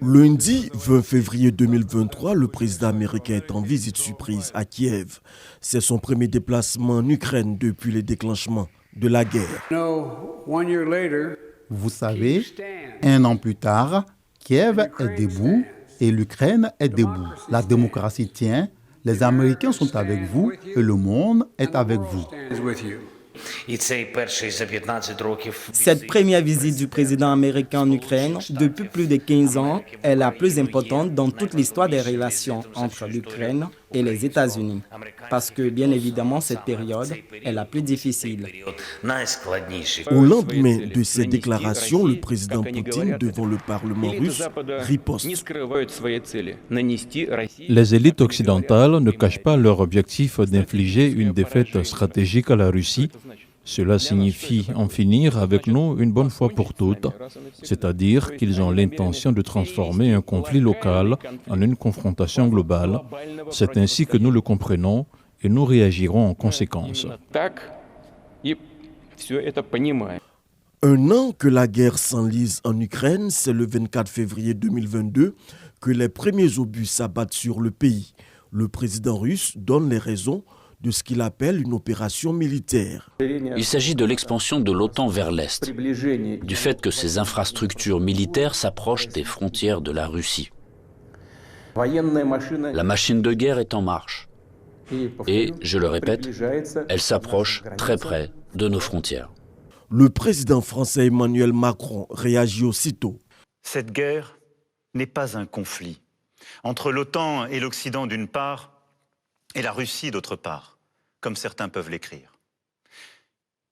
Lundi 20 février 2023, le président américain est en visite surprise à Kiev. C'est son premier déplacement en Ukraine depuis le déclenchement de la guerre. Vous savez, 1 an plus tard, Kiev est debout et l'Ukraine est debout. La démocratie tient, les Américains sont avec vous et le monde est avec vous. Cette première visite du président américain en Ukraine depuis plus de 15 ans est la plus importante dans toute l'histoire des relations entre l'Ukraine et les États-Unis. Parce que, bien évidemment, cette période est la plus difficile. Au lendemain de ces déclarations, le président Poutine, devant le Parlement russe, riposte. Les élites occidentales ne cachent pas leur objectif d'infliger une défaite stratégique à la Russie. Cela signifie en finir avec nous une bonne fois pour toutes, c'est-à-dire qu'ils ont l'intention de transformer un conflit local en une confrontation globale. C'est ainsi que nous le comprenons et nous réagirons en conséquence. Un an que la guerre s'enlise en Ukraine, c'est le 24 février 2022 que les premiers obus s'abattent sur le pays. Le président russe donne les raisons de ce qu'il appelle une opération militaire. Il s'agit de l'expansion de l'OTAN vers l'Est, du fait que ces infrastructures militaires s'approchent des frontières de la Russie. La machine de guerre est en marche. Et, je le répète, elle s'approche très près de nos frontières. Le président français Emmanuel Macron réagit aussitôt. Cette guerre n'est pas un conflit entre l'OTAN et l'Occident d'une part et la Russie d'autre part, comme certains peuvent l'écrire.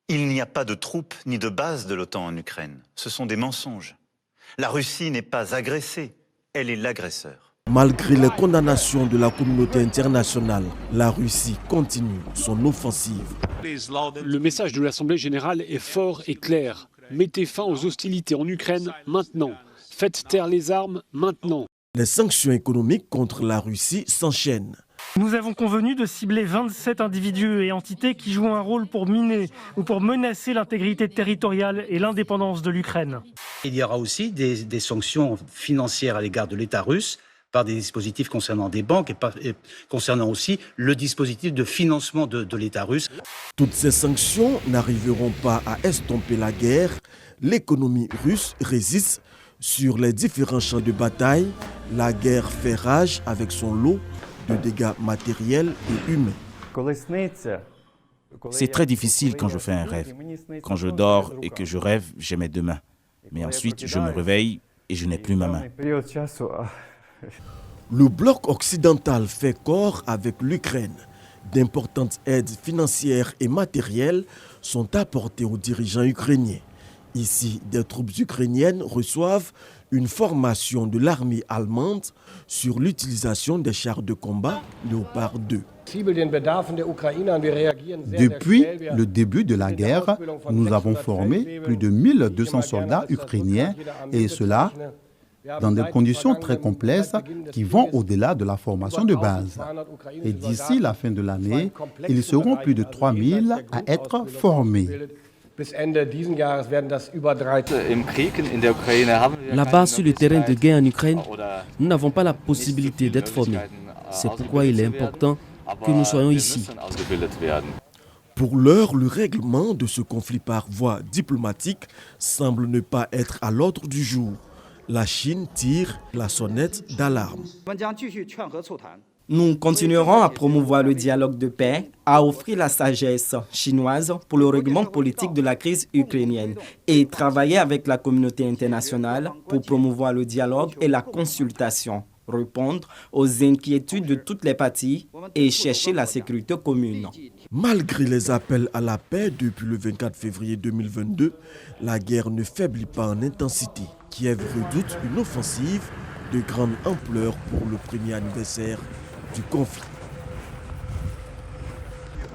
Il n'y a pas de troupes ni de bases de l'OTAN en Ukraine. Ce sont des mensonges. La Russie n'est pas agressée, elle est l'agresseur. Malgré les condamnations de la communauté internationale, la Russie continue son offensive. Le message de l'Assemblée générale est fort et clair. Mettez fin aux hostilités en Ukraine maintenant. Faites taire les armes maintenant. Les sanctions économiques contre la Russie s'enchaînent. Nous avons convenu de cibler 27 individus et entités qui jouent un rôle pour miner ou pour menacer l'intégrité territoriale et l'indépendance de l'Ukraine. Il y aura aussi des sanctions financières à l'égard de l'État russe par des dispositifs concernant des banques et concernant aussi le dispositif de financement de l'État russe. Toutes ces sanctions n'arriveront pas à estomper la guerre. L'économie russe résiste sur les différents champs de bataille. La guerre fait rage avec son lot de dégâts matériels et humains. C'est très difficile quand je fais un rêve. Quand je dors et que je rêve, j'ai mes deux mains. Mais ensuite, je me réveille et je n'ai plus ma main. Le bloc occidental fait corps avec l'Ukraine. D'importantes aides financières et matérielles sont apportées aux dirigeants ukrainiens. Ici, des troupes ukrainiennes reçoivent une formation de l'armée allemande sur l'utilisation des chars de combat Léopard 2. Depuis le début de la guerre, nous avons formé plus de 1200 soldats ukrainiens et cela dans des conditions très complexes qui vont au-delà de la formation de base. Et d'ici la fin de l'année, ils seront plus de 3000 à être formés. Là-bas, sur le terrain de guerre en Ukraine, nous n'avons pas la possibilité d'être formés. C'est pourquoi il est important que nous soyons ici. Pour l'heure, le règlement de ce conflit par voie diplomatique semble ne pas être à l'ordre du jour. La Chine tire la sonnette d'alarme. Nous continuerons à promouvoir le dialogue de paix, à offrir la sagesse chinoise pour le règlement politique de la crise ukrainienne et travailler avec la communauté internationale pour promouvoir le dialogue et la consultation, répondre aux inquiétudes de toutes les parties et chercher la sécurité commune. Malgré les appels à la paix depuis le 24 février 2022, la guerre ne faiblit pas en intensité. Kiev redoute une offensive de grande ampleur pour le premier anniversaire du conflit.